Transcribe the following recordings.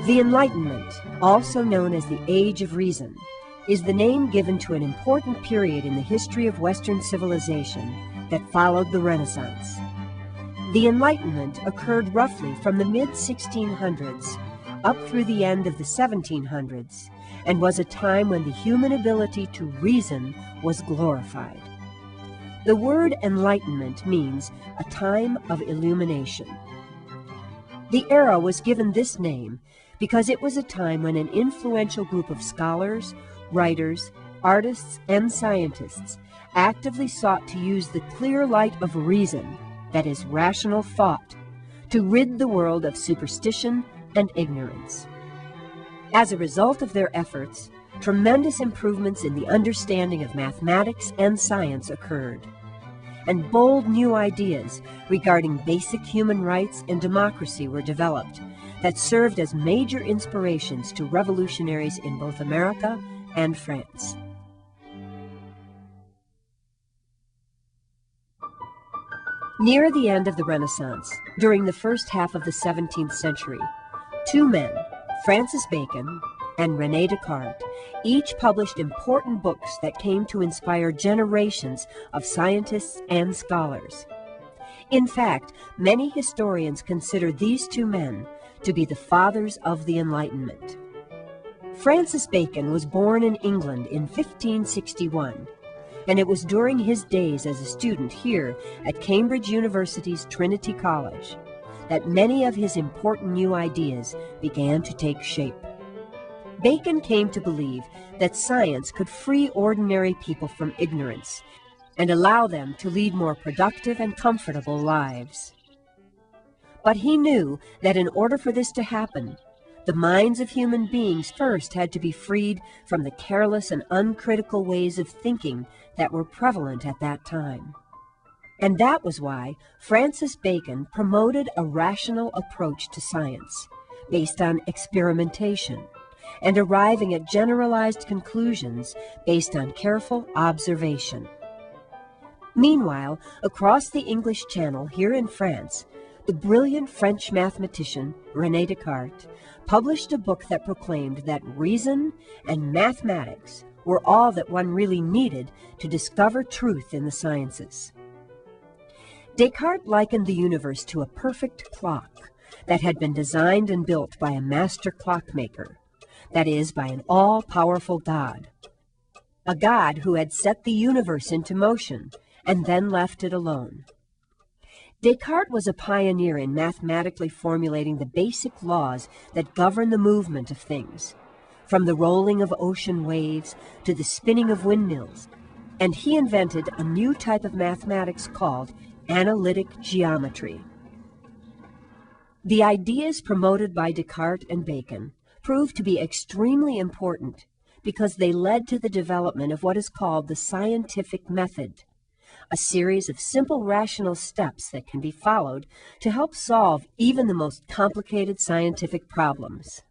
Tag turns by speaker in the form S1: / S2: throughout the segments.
S1: The Enlightenment, also known as the Age of Reason, is the name given to an important period in the history of Western civilization that followed the Renaissance. The Enlightenment occurred roughly from the mid-1600s up through the end of the 1700s, and was a time when the human ability to reason was glorified. The word Enlightenment means a time of illumination. The era was given this name because it was a time when an influential group of scholars, writers, artists, and scientists actively sought to use the clear light of reason, that is, rational thought, to rid the world of superstition and ignorance. As a result of their efforts, tremendous improvements in the understanding of mathematics and science occurred, and bold new ideas regarding basic human rights and democracy were developed that served as major inspirations to revolutionaries in both America and France. Near the end of the Renaissance, during the first half of the 17th century, two men, Francis Bacon and René Descartes, each published important books that came to inspire generations of scientists and scholars. In fact, many historians consider these two men to be the fathers of the Enlightenment. Francis Bacon was born in England in 1561, and it was during his days as a student here at Cambridge University's Trinity College that many of his important new ideas began to take shape. Bacon came to believe that science could free ordinary people from ignorance and allow them to lead more productive and comfortable lives. But he knew that in order for this to happen, the minds of human beings first had to be freed from the careless and uncritical ways of thinking that were prevalent at that time. And that was why Francis Bacon promoted a rational approach to science, based on experimentation, and arriving at generalized conclusions based on careful observation. Meanwhile, across the English Channel here in France, the brilliant French mathematician René Descartes published a book that proclaimed that reason and mathematics were all that one really needed to discover truth in the sciences. Descartes likened the universe to a perfect clock that had been designed and built by a master clockmaker, that is, by an all-powerful God, a God who had set the universe into motion and then left it alone. Descartes was a pioneer in mathematically formulating the basic laws that govern the movement of things, from the rolling of ocean waves to the spinning of windmills, and he invented a new type of mathematics called analytic geometry. The ideas promoted by Descartes and Bacon proved to be extremely important because they led to the development of what is called the scientific method, a series of simple rational steps that can be followed to help solve even the most complicated scientific problems.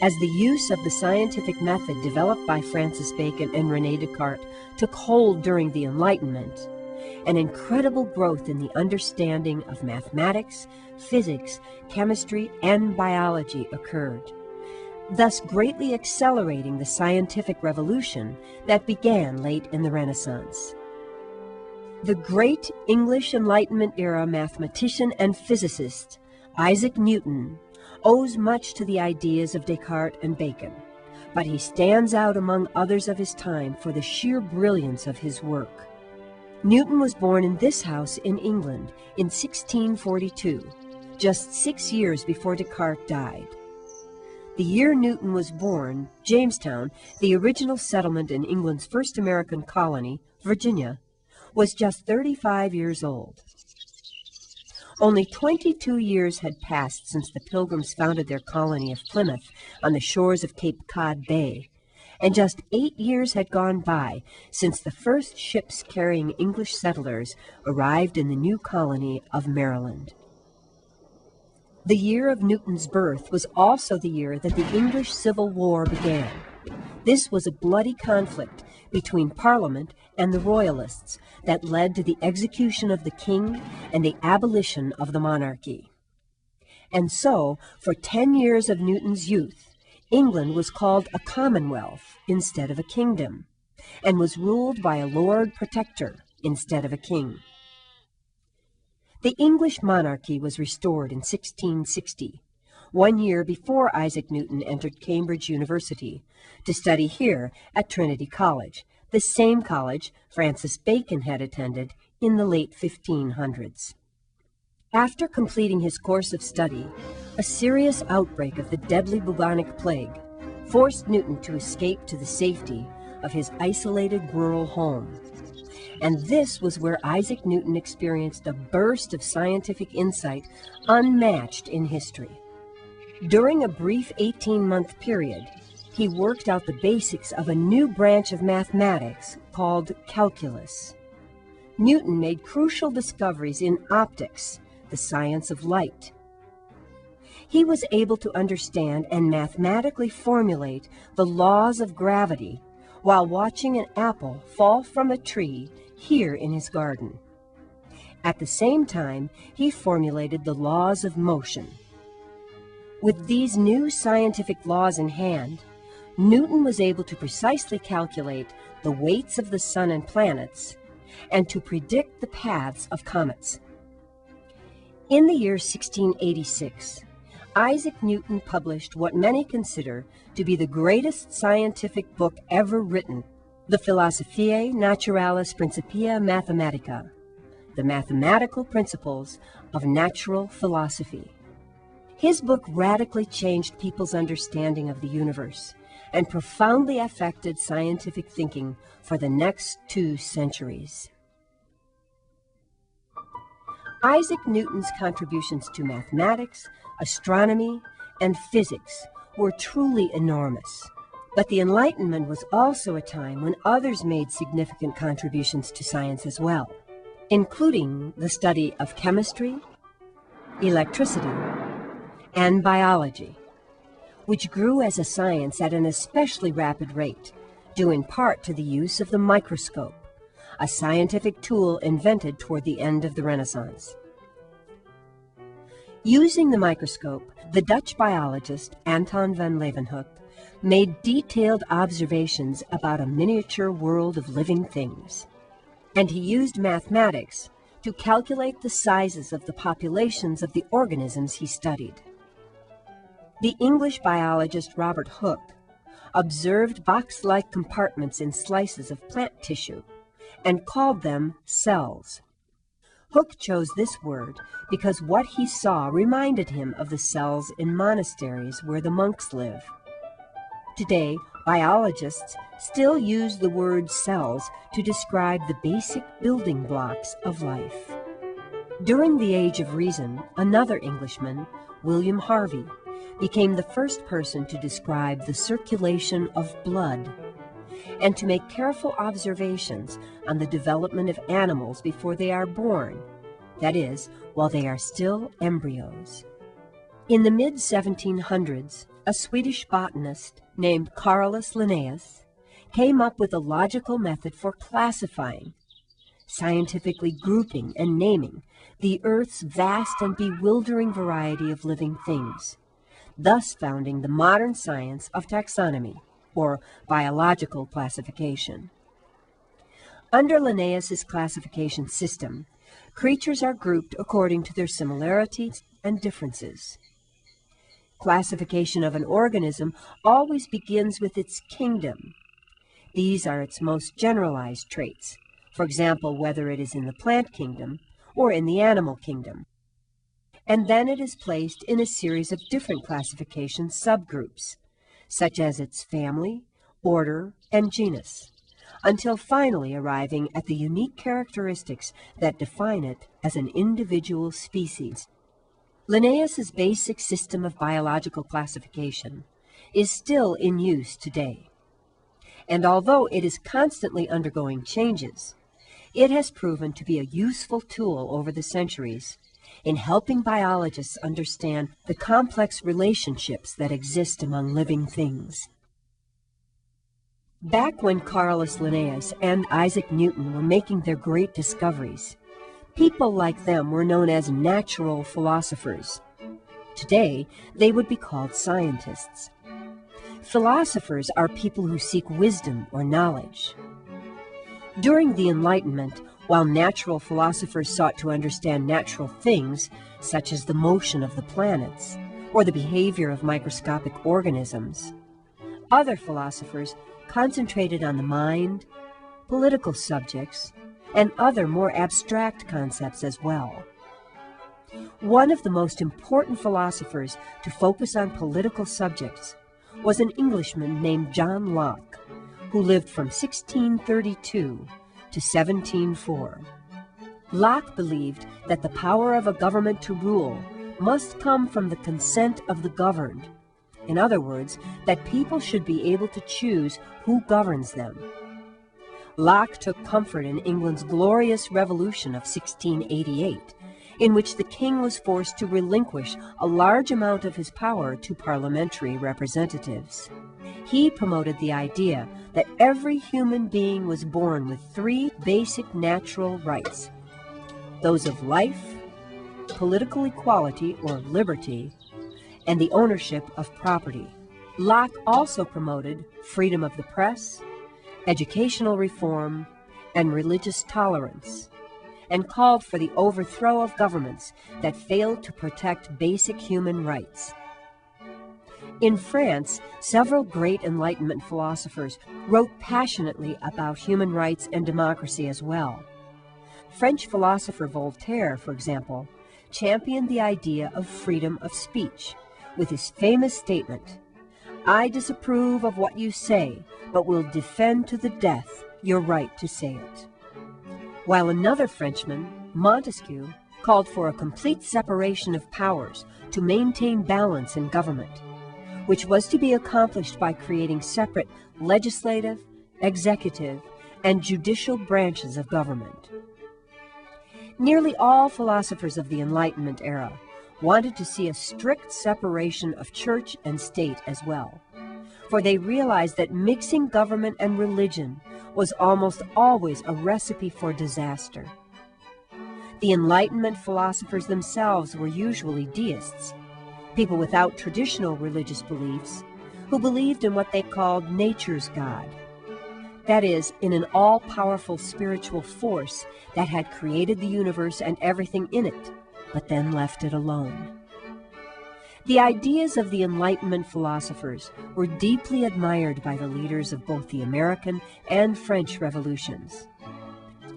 S1: As the use of the scientific method developed by Francis Bacon and René Descartes took hold during the Enlightenment, an incredible growth in the understanding of mathematics, physics, chemistry, and biology occurred, thus greatly accelerating the scientific revolution that began late in the Renaissance. The great English Enlightenment era mathematician and physicist Isaac Newton owes much to the ideas of Descartes and Bacon, but he stands out among others of his time for the sheer brilliance of his work. Newton was born in this house in England in 1642, just 6 years before Descartes died. The year Newton was born, Jamestown, the original settlement in England's first American colony, Virginia, was just 35 years old. Only 22 years had passed since the Pilgrims founded their colony of Plymouth on the shores of Cape Cod Bay, and just 8 years had gone by since the first ships carrying English settlers arrived in the new colony of Maryland. The year of Newton's birth was also the year that the English Civil War began. This was a bloody conflict between Parliament and the Royalists that led to the execution of the king and the abolition of the monarchy. And so, for 10 years of Newton's youth, England was called a commonwealth instead of a kingdom, and was ruled by a Lord Protector instead of a king. The English monarchy was restored in 1660, 1 year before Isaac Newton entered Cambridge University to study here at Trinity College, the same college Francis Bacon had attended in the late 1500s. After completing his course of study, a serious outbreak of the deadly bubonic plague forced Newton to escape to the safety of his isolated rural home. And this was where Isaac Newton experienced a burst of scientific insight unmatched in history. During a brief 18-month period, he worked out the basics of a new branch of mathematics called calculus. Newton made crucial discoveries in optics, the science of light. He was able to understand and mathematically formulate the laws of gravity while watching an apple fall from a tree here in his garden. At the same time, he formulated the laws of motion. With these new scientific laws in hand, Newton was able to precisely calculate the weights of the sun and planets and to predict the paths of comets. In the year 1686, Isaac Newton published what many consider to be the greatest scientific book ever written, the Philosophiae Naturalis Principia Mathematica, the mathematical principles of natural philosophy. His book radically changed people's understanding of the universe and profoundly affected scientific thinking for the next 2 centuries. Isaac Newton's contributions to mathematics, astronomy, and physics were truly enormous. But the Enlightenment was also a time when others made significant contributions to science as well, including the study of chemistry, electricity, and biology, which grew as a science at an especially rapid rate, due in part to the use of the microscope, a scientific tool invented toward the end of the Renaissance. Using the microscope, the Dutch biologist Anton van Leeuwenhoek made detailed observations about a miniature world of living things, and he used mathematics to calculate the sizes of the populations of the organisms he studied. The English biologist Robert Hooke observed box-like compartments in slices of plant tissue and called them cells. Hooke chose this word because what he saw reminded him of the cells in monasteries where the monks live. Today, biologists still use the word cells to describe the basic building blocks of life. During the Age of Reason, another Englishman, William Harvey, became the first person to describe the circulation of blood and to make careful observations on the development of animals before they are born, that is, while they are still embryos. In the mid-1700s, a Swedish botanist named Carolus Linnaeus came up with a logical method for classifying, scientifically grouping and naming the Earth's vast and bewildering variety of living things, thus founding the modern science of taxonomy, or biological classification. Under Linnaeus's classification system, creatures are grouped according to their similarities and differences. Classification of an organism always begins with its kingdom. These are its most generalized traits, for example, whether it is in the plant kingdom or in the animal kingdom. And then it is placed in a series of different classification subgroups, such as its family, order, and genus, until finally arriving at the unique characteristics that define it as an individual species. Linnaeus's basic system of biological classification is still in use today. And although it is constantly undergoing changes, it has proven to be a useful tool over the centuries in helping biologists understand the complex relationships that exist among living things. Back when Carolus Linnaeus and Isaac Newton were making their great discoveries, people like them were known as natural philosophers. Today, they would be called scientists. Philosophers are people who seek wisdom or knowledge. During the Enlightenment, while natural philosophers sought to understand natural things, such as the motion of the planets or the behavior of microscopic organisms, other philosophers concentrated on the mind, political subjects, and other more abstract concepts as well. One of the most important philosophers to focus on political subjects was an Englishman named John Locke, who lived from 1632 to 1704. Locke believed that the power of a government to rule must come from the consent of the governed. In other words, that people should be able to choose who governs them. Locke took comfort in England's glorious revolution of 1688, in which the king was forced to relinquish a large amount of his power to parliamentary representatives. He promoted the idea that every human being was born with three basic natural rights: those of life, political equality or liberty, and the ownership of property. Locke also promoted freedom of the press, educational reform, and religious tolerance, and called for the overthrow of governments that failed to protect basic human rights. In France, several great Enlightenment philosophers wrote passionately about human rights and democracy as well. French philosopher Voltaire, for example, championed the idea of freedom of speech with his famous statement, "I disapprove of what you say, but will defend to the death your right to say it." While another Frenchman, Montesquieu, called for a complete separation of powers to maintain balance in government, which was to be accomplished by creating separate legislative, executive, and judicial branches of government. Nearly all philosophers of the Enlightenment era wanted to see a strict separation of church and state as well, for they realized that mixing government and religion was almost always a recipe for disaster. The Enlightenment philosophers themselves were usually deists, people without traditional religious beliefs, who believed in what they called nature's God. That is, in an all-powerful spiritual force that had created the universe and everything in it, but then left it alone. The ideas of the Enlightenment philosophers were deeply admired by the leaders of both the American and French revolutions.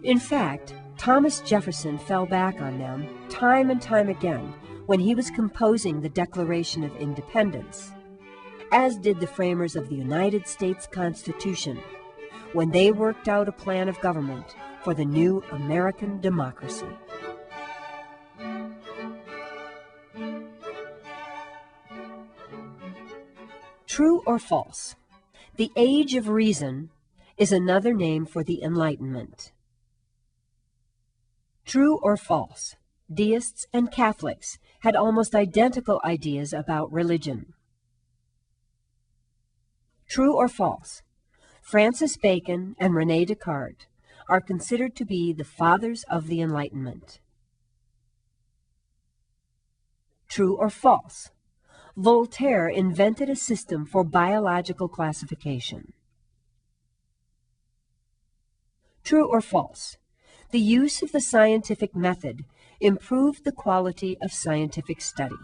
S1: In fact, Thomas Jefferson fell back on them time and time again when he was composing the Declaration of Independence, as did the framers of the United States Constitution when they worked out a plan of government for the new American democracy. True or false? The Age of Reason is another name for the Enlightenment. True or false? Deists and Catholics had almost identical ideas about religion. True or false? Francis Bacon and René Descartes are considered to be the fathers of the Enlightenment. True or false? Voltaire invented a system for biological classification. True or false? The use of the scientific method improved the quality of scientific study.